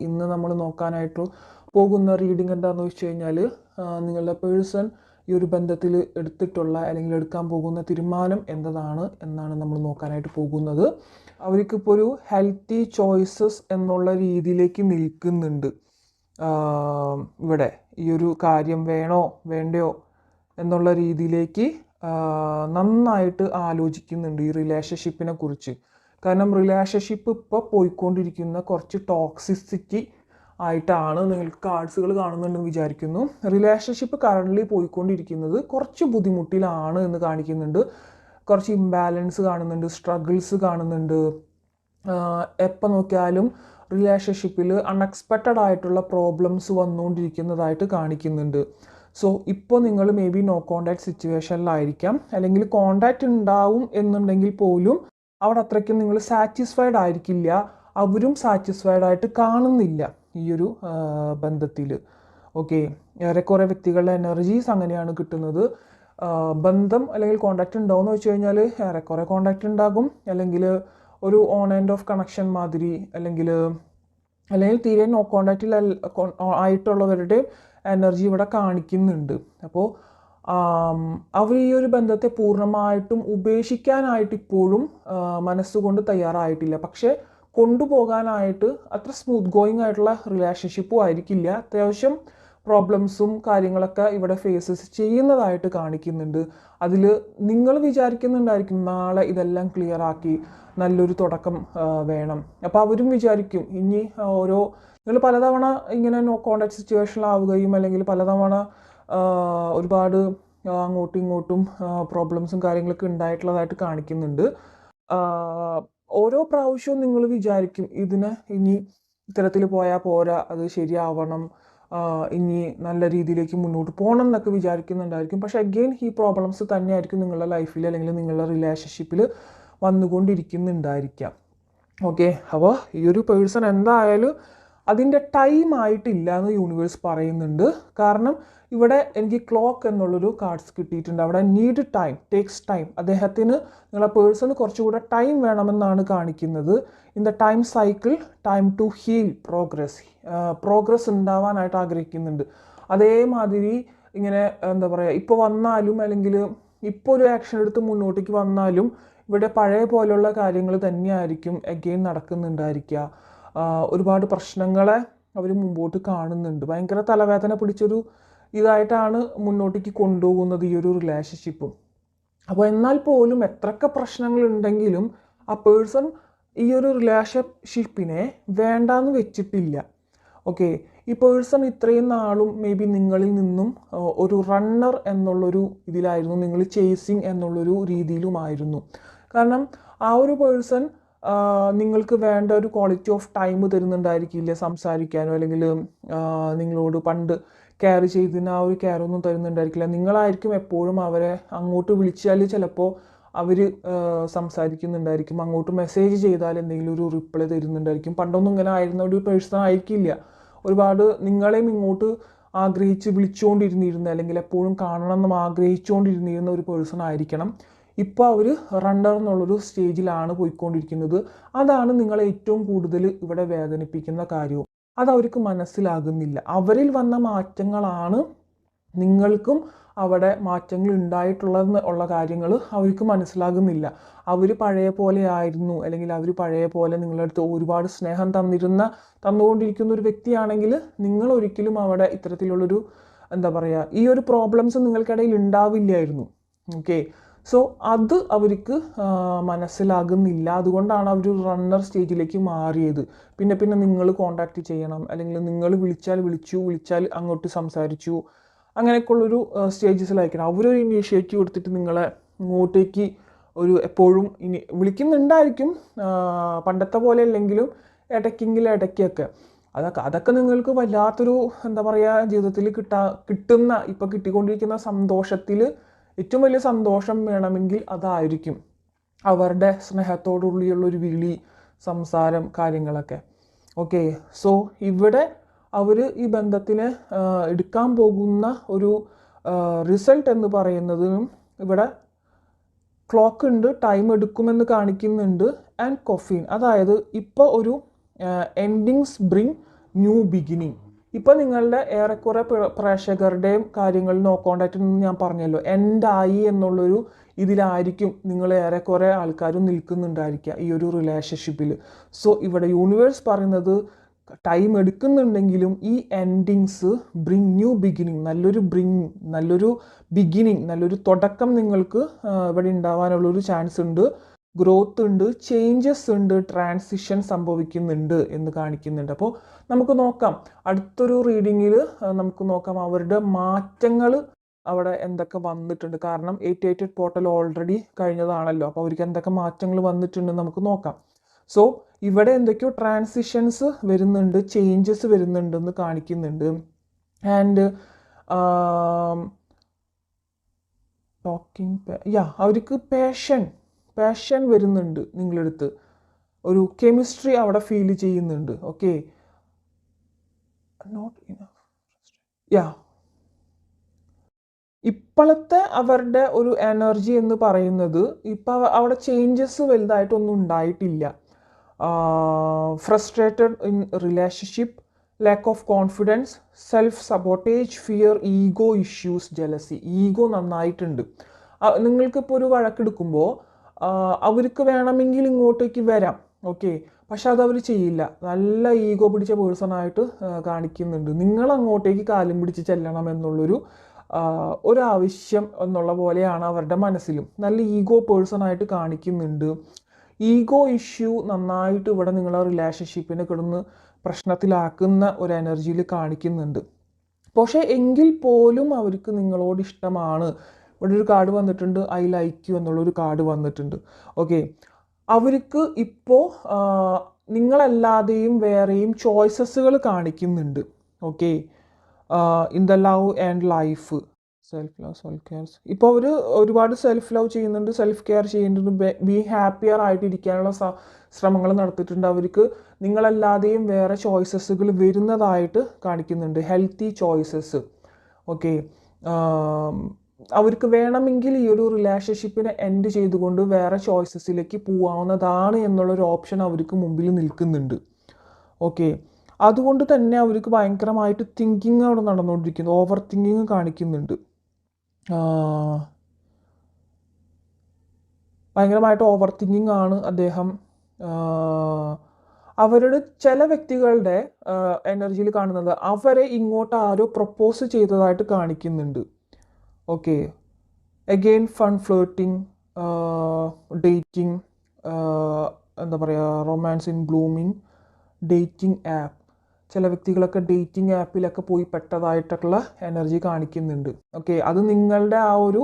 ഇന്ന് നമ്മൾ നോക്കാനായിട്ട് പോകുന്ന റീഡിംഗ് എന്താണെന്ന് വെച്ച് കഴിഞ്ഞാൽ നിങ്ങളുടെ പേഴ്സൺ ഈ ഒരു ബന്ധത്തിൽ എടുത്തിട്ടുള്ള അല്ലെങ്കിൽ എടുക്കാൻ പോകുന്ന തീരുമാനം എന്നാണ് നമ്മൾ നോക്കാനായിട്ട് പോകുന്നത്. അവർക്കിപ്പോൾ ഒരു ഹെൽത്തി ചോയ്സസ് എന്നുള്ള രീതിയിലേക്ക് നിൽക്കുന്നുണ്ട്. ഇവിടെ ഈ ഒരു കാര്യം വേണോ വേണ്ടയോ എന്നുള്ള രീതിയിലേക്ക് നന്നായിട്ട് ആലോചിക്കുന്നുണ്ട് ഈ റിലേഷൻഷിപ്പിനെ കുറിച്ച്. കാരണം റിലേഷൻഷിപ്പ് ഇപ്പോൾ പോയിക്കൊണ്ടിരിക്കുന്ന കുറച്ച് ടോക്സിസിറ്റി ആയിട്ടാണ് നിങ്ങൾക്ക് കാർഡ്സുകൾ കാണുന്നുണ്ടെന്ന് വിചാരിക്കുന്നു. റിലേഷൻഷിപ്പ് കറൻ്റ്ലി പോയിക്കൊണ്ടിരിക്കുന്നത് കുറച്ച് ബുദ്ധിമുട്ടിലാണ് എന്ന് കാണിക്കുന്നുണ്ട്. കുറച്ച് ഇംബാലൻസ് കാണുന്നുണ്ട്, സ്ട്രഗിൾസ് കാണുന്നുണ്ട്. എപ്പോൾ നോക്കിയാലും റിലേഷൻഷിപ്പിൽ അൺഎക്സ്പെക്റ്റഡ് ആയിട്ടുള്ള പ്രോബ്ലംസ് വന്നുകൊണ്ടിരിക്കുന്നതായിട്ട് കാണിക്കുന്നുണ്ട്. സോ ഇപ്പോൾ നിങ്ങൾ മേ ബി നോ കോണ്ടാക്ട് സിറ്റുവേഷനിലായിരിക്കാം, അല്ലെങ്കിൽ കോണ്ടാക്റ്റ് ഉണ്ടാവും എന്നുണ്ടെങ്കിൽ പോലും അവിടെ അത്രയ്ക്കും നിങ്ങൾ സാറ്റിസ്ഫൈഡ് ആയിരിക്കില്ല, അവരും സാറ്റിസ്ഫൈഡ് ആയിട്ട് കാണുന്നില്ല ഈ ഒരു ബന്ധത്തിൽ. ഓക്കെ, ഏറെക്കുറെ വ്യക്തികളുടെ എനർജീസ് അങ്ങനെയാണ് കിട്ടുന്നത്. ബന്ധം അല്ലെങ്കിൽ കോണ്ടാക്റ്റ് ഉണ്ടാവുമെന്ന് വെച്ച് കഴിഞ്ഞാൽ ഏറെക്കുറെ കോണ്ടാക്റ്റ് ഉണ്ടാകും, അല്ലെങ്കിൽ ഒരു ഓൺ ആൻഡ് ഓഫ് കണക്ഷൻ മാതിരി, അല്ലെങ്കിൽ തീരെ നോ കോണ്ടാക്റ്റിൽ ആയിട്ടുള്ളവരുടെ എനർജി ഇവിടെ കാണിക്കുന്നുണ്ട്. അപ്പോൾ അവർ ഈ ഒരു ബന്ധത്തെ പൂർണ്ണമായിട്ടും ഉപേക്ഷിക്കാനായിട്ട് ഇപ്പോഴും മനസ്സുകൊണ്ട് തയ്യാറായിട്ടില്ല. പക്ഷേ കൊണ്ടുപോകാനായിട്ട് അത്ര സ്മൂത്ത് ഗോയിങ് ആയിട്ടുള്ള റിലേഷൻഷിപ്പും ആയിരിക്കില്ല. അത്യാവശ്യം പ്രോബ്ലംസും കാര്യങ്ങളൊക്കെ ഇവിടെ ഫേസസ് ചെയ്യുന്നതായിട്ട് കാണിക്കുന്നുണ്ട്. അതിൽ നിങ്ങൾ വിചാരിക്കുന്നുണ്ടായിരിക്കും നാളെ ഇതെല്ലാം ക്ലിയർ ആക്കി നല്ലൊരു തുടക്കം വേണം. അപ്പോൾ അവരും വിചാരിക്കും ഇനി നിങ്ങൾ പലതവണ ഇങ്ങനെ നോ കോണ്ടാക്ട് സിറ്റുവേഷനിലാവുകയും അല്ലെങ്കിൽ പലതവണ ഒരുപാട് അങ്ങോട്ടും ഇങ്ങോട്ടും പ്രോബ്ലംസും കാര്യങ്ങളൊക്കെ ഉണ്ടായിട്ടുള്ളതായിട്ട് കാണിക്കുന്നുണ്ട്. ഓരോ പ്രാവശ്യവും നിങ്ങൾ വിചാരിക്കും ഇനി ഇത്തരത്തിൽ പോയാൽ പോരാ, അത് ശരിയാവണം, ഇനി നല്ല രീതിയിലേക്ക് മുന്നോട്ട് പോകണം എന്നൊക്കെ വിചാരിക്കുന്നുണ്ടായിരിക്കും. പക്ഷെ അഗെയിൻ ഈ പ്രോബ്ലംസ് തന്നെയായിരിക്കും നിങ്ങളുടെ ലൈഫിൽ അല്ലെങ്കിൽ നിങ്ങളുടെ റിലേഷൻഷിപ്പിൽ വന്നുകൊണ്ടിരിക്കുന്നുണ്ടായിരിക്കാം. ഓക്കെ, അപ്പോൾ ഈ ഒരു പേഴ്സൺ എന്തായാലും അതിൻ്റെ ടൈം ആയിട്ടില്ല എന്ന് യൂണിവേഴ്സ് പറയുന്നുണ്ട്. കാരണം ഇവിടെ എനിക്ക് ക്ലോക്ക് എന്നുള്ളൊരു കാർഡ്സ് കിട്ടിയിട്ടുണ്ട്. അവിടെ നീഡ് ടൈം, ടേക്സ് ടൈം. അദ്ദേഹത്തിന് നിങ്ങളെ പേഴ്സണ് കുറച്ചുകൂടെ ടൈം വേണമെന്നാണ് കാണിക്കുന്നത്. In the time cycle, time to heal, progress ഉണ്ടാവാനായിട്ട് ആഗ്രഹിക്കുന്നുണ്ട്. അതേമാതിരി ഇങ്ങനെ എന്താ പറയുക, ഇപ്പോൾ വന്നാലും അല്ലെങ്കിൽ ഇപ്പോൾ ഒരു ആക്ഷൻ എടുത്ത് മുന്നോട്ടേക്ക് വന്നാലും ഇവിടെ പഴയ പോലുള്ള കാര്യങ്ങൾ തന്നെയായിരിക്കും അഗെയിൻ നടക്കുന്നുണ്ടായിരിക്കുക. ഒരുപാട് പ്രശ്നങ്ങളെ അവർ മുമ്പോട്ട് കാണുന്നുണ്ട്. ഭയങ്കര തലവേദന പിടിച്ചൊരു ഇതായിട്ടാണ് മുന്നോട്ടേക്ക് കൊണ്ടുപോകുന്നത് ഈ ഒരു റിലേഷൻഷിപ്പും. അപ്പോൾ എന്നാൽ പോലും എത്രയൊക്കെ പ്രശ്നങ്ങളുണ്ടെങ്കിലും ആ പേഴ്സൺ ഈ ഒരു റിലേഷൻഷിപ്പിനെ വേണ്ടാന്ന് വെച്ചിട്ടില്ല. ഓക്കെ, ഈ പേഴ്സൺ ഇത്രയും നാളും മേ ബി നിങ്ങളിൽ നിന്നും ഒരു റണ്ണർ എന്നുള്ളൊരു ഇതിലായിരുന്നു, നിങ്ങൾ ചേസിങ് എന്നുള്ളൊരു രീതിയിലുമായിരുന്നു. കാരണം ആ ഒരു പേഴ്സൺ നിങ്ങൾക്ക് വേണ്ട ഒരു ക്വാളിറ്റി ഓഫ് ടൈം തരുന്നുണ്ടായിരിക്കില്ല സംസാരിക്കാനോ, അല്ലെങ്കിൽ നിങ്ങളോട് പണ്ട് കെയർ ചെയ്തതിന് ആ ഒരു കെയർ ഒന്നും തരുന്നുണ്ടായിരിക്കില്ല. നിങ്ങളായിരിക്കും എപ്പോഴും അവരെ അങ്ങോട്ട് വിളിച്ചാൽ ചിലപ്പോൾ അവർ സംസാരിക്കുന്നുണ്ടായിരിക്കും, അങ്ങോട്ട് മെസ്സേജ് ചെയ്താൽ എന്തെങ്കിലും ഒരു റിപ്ലൈ തരുന്നുണ്ടായിരിക്കും. പണ്ടൊന്നും ഇങ്ങനെ ആയിരുന്ന ഒരു പേഴ്സൺ ആയിരിക്കില്ല. ഒരുപാട് നിങ്ങളെയും ഇങ്ങോട്ട് വിളിച്ചുകൊണ്ടിരുന്നിരുന്ന അല്ലെങ്കിൽ എപ്പോഴും കാണണമെന്നും ആഗ്രഹിച്ചുകൊണ്ടിരുന്നിരുന്ന ഒരു പേഴ്സൺ ആയിരിക്കണം. ഇപ്പോൾ അവർ റണ്ണർ എന്നുള്ളൊരു സ്റ്റേജിലാണ് പോയിക്കൊണ്ടിരിക്കുന്നത്. അതാണ് നിങ്ങളെ ഏറ്റവും കൂടുതൽ ഇവിടെ വേദനിപ്പിക്കുന്ന കാര്യവും. അതവർക്ക് മനസ്സിലാകുന്നില്ല. അവരിൽ വന്ന മാറ്റങ്ങളാണ് നിങ്ങൾക്കും അവിടെ മാറ്റങ്ങൾ ഉണ്ടായിട്ടുള്ള കാര്യങ്ങൾ അവർക്ക് മനസ്സിലാകുന്നില്ല. അവർ പഴയ പോലെ ആയിരുന്നു, അല്ലെങ്കിൽ അവർ പഴയ പോലെ നിങ്ങളുടെ അടുത്ത് ഒരുപാട് സ്നേഹം തന്നുകൊണ്ടിരിക്കുന്ന ഒരു വ്യക്തിയാണെങ്കിൽ നിങ്ങൾ ഒരിക്കലും അവിടെ ഇത്തരത്തിലുള്ളൊരു എന്താ പറയുക, ഈ ഒരു പ്രോബ്ലംസ് നിങ്ങൾക്കിടയിൽ ഉണ്ടാവില്ലായിരുന്നു. ഓക്കെ, സോ അത് അവർക്ക് മനസ്സിലാകുന്നില്ല. അതുകൊണ്ടാണ് അവർ റണ്ണർ സ്റ്റേജിലേക്ക് മാറിയത്. പിന്നെ നിങ്ങൾ കോണ്ടാക്ട് ചെയ്യണം, അല്ലെങ്കിൽ നിങ്ങൾ വിളിച്ചാൽ അങ്ങോട്ട് സംസാരിച്ചു, അങ്ങനെയൊക്കെയുള്ളൊരു സ്റ്റേജസിലായിരിക്കണം. അവരൊരു ഇനീഷ്യേറ്റീവ് എടുത്തിട്ട് നിങ്ങളെ ഇങ്ങോട്ടേക്ക് എപ്പോഴും വിളിക്കുന്നുണ്ടായിരിക്കും, പണ്ടത്തെ പോലെ അല്ലെങ്കിലും ഇടയ്ക്കൊക്കെ. അതൊക്കെ നിങ്ങൾക്ക് വല്ലാത്തൊരു എന്താ പറയുക, ജീവിതത്തിൽ ഇപ്പോൾ കിട്ടിക്കൊണ്ടിരിക്കുന്ന സന്തോഷത്തിൽ ഏറ്റവും വലിയ സന്തോഷം വേണമെങ്കിൽ അതായിരിക്കും. അവരുടെ സ്നേഹത്തോടുള്ളിയുള്ളൊരു വിളി, സംസാരം, കാര്യങ്ങളൊക്കെ. ഓക്കെ, സോ ഇവിടെ അവർ ഈ ബന്ധത്തിന് എടുക്കാൻ പോകുന്ന ഒരു റിസൾട്ട് എന്ന് പറയുന്നതും ഇവിടെ ക്ലോക്ക് ഉണ്ട്, ടൈം എടുക്കുമെന്ന് കാണിക്കുന്നുണ്ട്. ആൻഡ് കൊഫീൻ, അതായത് ഇപ്പോൾ ഒരു എൻഡിങ്സ് ബ്രിങ് ന്യൂ ബിഗിനിങ്. ഇപ്പം നിങ്ങളുടെ ഏറെക്കുറെ പ്രേക്ഷകരുടെയും കാര്യങ്ങൾ നോക്കോണ്ടായിട്ടെന്ന് ഞാൻ പറഞ്ഞല്ലോ, എൻഡായി എന്നുള്ളൊരു ഇതിലായിരിക്കും നിങ്ങൾ ഏറെക്കുറെ ആൾക്കാരും നിൽക്കുന്നുണ്ടായിരിക്കുക ഈ ഒരു റിലേഷൻഷിപ്പിൽ. സോ ഇവിടെ യൂണിവേഴ്സ് പറയുന്നത് ടൈം എടുക്കുന്നുണ്ടെങ്കിലും ഈ എൻഡിങ്സ് ബ്രിങ് ന്യൂ ബിഗിനിങ്, നല്ലൊരു ബിഗിനിങ്, നല്ലൊരു തുടക്കം നിങ്ങൾക്ക് ഇവിടെ ഉണ്ടാവാനുള്ളൊരു ചാൻസ് ഉണ്ട്. ഗ്രോത്ത് ഉണ്ട്, ചേഞ്ചസ് ഉണ്ട്, ട്രാൻസിഷൻ സംഭവിക്കുന്നുണ്ട് എന്ന് കാണിക്കുന്നുണ്ട്. അപ്പോൾ നമുക്ക് നോക്കാം അടുത്തൊരു റീഡിങ്ങിൽ നമുക്ക് നോക്കാം അവരുടെ മാറ്റങ്ങൾ അവിടെ എന്തൊക്കെ വന്നിട്ടുണ്ട്. കാരണം 888 പോർട്ടൽ ഓൾറെഡി കഴിഞ്ഞതാണല്ലോ, അപ്പോൾ അവർക്ക് എന്തൊക്കെ മാറ്റങ്ങൾ വന്നിട്ടുണ്ടെന്ന് നമുക്ക് നോക്കാം. സോ ഇവിടെ എന്തൊക്കെയോ ട്രാൻസിഷൻസ് വരുന്നുണ്ട്, ചേഞ്ചസ് വരുന്നുണ്ടെന്ന് കാണിക്കുന്നുണ്ട്. ആൻഡ് അവർക്ക് പാഷൻ വരുന്നുണ്ട്, നിങ്ങളടുത്ത് ഒരു കെമിസ്ട്രി അവിടെ ഫീൽ ചെയ്യുന്നുണ്ട്. Okay, not enough. ഇപ്പോഴത്തെ അവരുടെ ഒരു എനർജി എന്ന് പറയുന്നത് ഇപ്പം അവിടെ ചേഞ്ചസ് വലുതായിട്ടൊന്നും ഉണ്ടായിട്ടില്ല. Frustrated in relationship, lack of confidence, self sabotage, fear, ego issues, jealousy. Ego നന്നായിട്ടുണ്ട്. നിങ്ങൾക്കിപ്പോൾ ഒരു വഴക്കെടുക്കുമ്പോൾ അവർക്ക് വേണമെങ്കിൽ ഇങ്ങോട്ടേക്ക് വരാം, ഓക്കെ, പക്ഷെ അതവർ ചെയ്യില്ല. നല്ല ഈഗോ പിടിച്ച പേഴ്സണായിട്ട് കാണിക്കുന്നുണ്ട്. നിങ്ങൾ അങ്ങോട്ടേക്ക് കാലും പിടിച്ച് ചെല്ലണം എന്നുള്ളൊരു ഒരാവശ്യം എന്നുള്ള പോലെയാണ് അവരുടെ മനസ്സിലും. നല്ല ഈഗോ പേഴ്സണായിട്ട് കാണിക്കുന്നുണ്ട്. ഈഗോ ഇഷ്യൂ നന്നായിട്ട് ഇവിടെ നിങ്ങളെ റിലേഷൻഷിപ്പിനെ കിടന്ന് പ്രശ്നത്തിലാക്കുന്ന ഒരു എനർജിയിൽ കാണിക്കുന്നുണ്ട്. പക്ഷേ എങ്കിൽ പോലും അവർക്ക് നിങ്ങളോട് ഇഷ്ടമാണ്. ഇവിടെ ഒരു കാർഡ് വന്നിട്ടുണ്ട്, ഐ ലൈക്ക് യു എന്നുള്ളൊരു കാർഡ് വന്നിട്ടുണ്ട്. ഓക്കെ, അവർക്ക് ഇപ്പോൾ നിങ്ങളല്ലാതെയും വേറെയും ചോയ്സസുകൾ കാണിക്കുന്നുണ്ട്. Okay, in the love and life, self love, self care. ഇപ്പോൾ അവർ ഒരുപാട് സെൽഫ് ലവ് ചെയ്യുന്നുണ്ട്, സെൽഫ് കെയർ ചെയ്യുന്നുണ്ട്, ബി ഹാപ്പിയർ ആയിട്ടിരിക്കാനുള്ള ശ്രമങ്ങൾ നടത്തിയിട്ടുണ്ട്. അവർക്ക് നിങ്ങളല്ലാതെയും വേറെ ചോയ്സസുകൾ വരുന്നതായിട്ട് കാണിക്കുന്നുണ്ട്, ഹെൽത്തി ചോയ്സസ്. ഓക്കെ, അവർക്ക് വേണമെങ്കിൽ ഈ ഒരു റിലേഷൻഷിപ്പിനെ എൻഡ് ചെയ്തുകൊണ്ട് വേറെ ചോയ്സസിലേക്ക് പോകാവുന്നതാണ് എന്നുള്ളൊരു ഓപ്ഷൻ അവർക്ക് മുമ്പിൽ നിൽക്കുന്നുണ്ട്. ഓക്കെ, അതുകൊണ്ട് തന്നെ അവർക്ക് ഭയങ്കരമായിട്ട് തിങ്കിങ് അവിടെ നടന്നുകൊണ്ടിരിക്കുന്നു, ഓവർ തിങ്കിങ് കാണിക്കുന്നുണ്ട്. ഭയങ്കരമായിട്ട് ഓവർ തിങ്കിങ് ആണ് അദ്ദേഹം. അവരുടെ ചില വ്യക്തികളുടെ എനർജിയിൽ കാണുന്നത് അവരെ ഇങ്ങോട്ട് ആരോ പ്രപ്പോസ് ചെയ്തതായിട്ട് കാണിക്കുന്നുണ്ട്. Okay, again fun flirting, dating, എന്താ പറയുക, romance in blooming, dating app. ചില വ്യക്തികളൊക്കെ ഡേറ്റിംഗ് ആപ്പിലൊക്കെ പോയി പെട്ടതായിട്ടുള്ള എനർജി കാണിക്കുന്നുണ്ട്. ഓക്കെ, അത് നിങ്ങളുടെ ആ ഒരു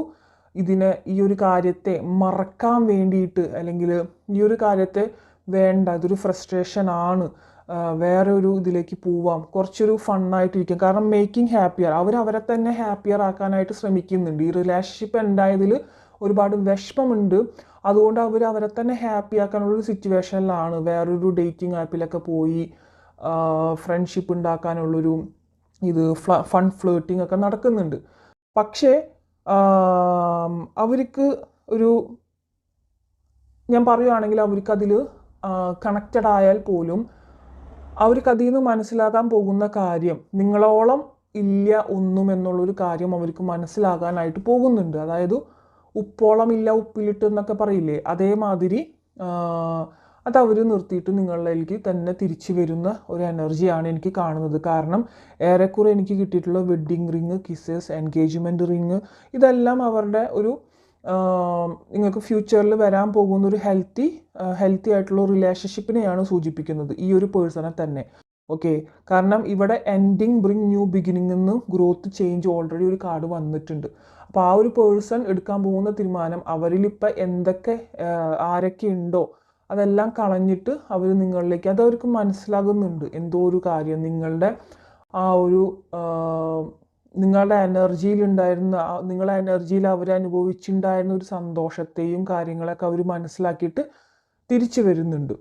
ഈ ഒരു കാര്യത്തെ മറക്കാൻ വേണ്ടിയിട്ട്, അല്ലെങ്കിൽ ഈ ഒരു കാര്യത്തെ വേണ്ട, ഇതൊരു ഫ്രസ്ട്രേഷൻ ആണ്, വേറെ ഒരു ഇതിലേക്ക് പോവാം, കുറച്ചൊരു ഫണ്ണായിട്ടിരിക്കും. കാരണം മേക്കിംഗ് ഹാപ്പിയർ, അവരെ തന്നെ ഹാപ്പിയർ ആക്കാനായിട്ട് ശ്രമിക്കുന്നുണ്ട്. ഈ റിലേഷൻഷിപ്പ് ഉണ്ടായതിൽ ഒരുപാട് വിഷമമുണ്ട്, അതുകൊണ്ട് അവരെ തന്നെ ഹാപ്പി ആക്കാനുള്ളൊരു സിറ്റുവേഷനിലാണ്. വേറൊരു ഡേറ്റിംഗ് ആപ്പിലൊക്കെ പോയി ഫ്രണ്ട്ഷിപ്പ് ഉണ്ടാക്കാനുള്ളൊരു ഫൺ ഫ്ലേർട്ടിംഗ് ഒക്കെ നടക്കുന്നുണ്ട്. പക്ഷേ അവർക്ക് ഞാൻ പറയുകയാണെങ്കിൽ അവർക്കതിൽ കണക്റ്റഡ് ആയാൽ പോലും അവർക്ക് അതിൽ നിന്ന് മനസ്സിലാക്കാൻ പോകുന്ന കാര്യം നിങ്ങളോളം ഇല്ല ഒന്നും എന്നുള്ളൊരു കാര്യം അവർക്ക് മനസ്സിലാകാനായിട്ട് പോകുന്നുണ്ട്. അതായത് ഉപ്പോളം ഇല്ല ഉപ്പിലിട്ട് എന്നൊക്കെ പറയില്ലേ, അതേമാതിരി അതവർ നിർത്തിയിട്ട് നിങ്ങളിലേക്ക് തന്നെ തിരിച്ചു വരുന്ന ഒരു എനർജിയാണ് എനിക്ക് കാണുന്നത്. കാരണം ഏറെക്കുറെ എനിക്ക് കിട്ടിയിട്ടുള്ള wedding ring, kisses, engagement ring, ഇതെല്ലാം അവരുടെ നിങ്ങൾക്ക് ഫ്യൂച്ചറിൽ വരാൻ പോകുന്ന ഒരു ഹെൽത്തി ആയിട്ടുള്ള റിലേഷൻഷിപ്പിനെയാണ് സൂചിപ്പിക്കുന്നത്, ഈ ഒരു പേഴ്സണെ തന്നെ. ഓക്കെ, കാരണം ഇവിടെ എൻഡിങ് ബ്രിങ് ന്യൂ ബിഗിനിങ് എന്ന് ഗ്രോത്ത് ചേഞ്ച് ഓൾറെഡി ഒരു കാർഡ് വന്നിട്ടുണ്ട്. അപ്പോൾ ആ ഒരു പേഴ്സൺ എടുക്കാൻ പോകുന്ന തീരുമാനം അവരിലിപ്പോൾ ആരൊക്കെ ഉണ്ടോ അതെല്ലാം കളഞ്ഞിട്ട് അവർ നിങ്ങളിലേക്ക്, അതവർക്ക് മനസ്സിലാകുന്നുണ്ട് എന്തോ ഒരു കാര്യം, നിങ്ങളുടെ എനർജിയിൽ അവരനുഭവിച്ചിട്ടുണ്ടായിരുന്ന ഒരു സന്തോഷത്തെയും കാര്യങ്ങളൊക്കെ അവർ മനസ്സിലാക്കിയിട്ട് തിരിച്ചു വരുന്നുണ്ട്.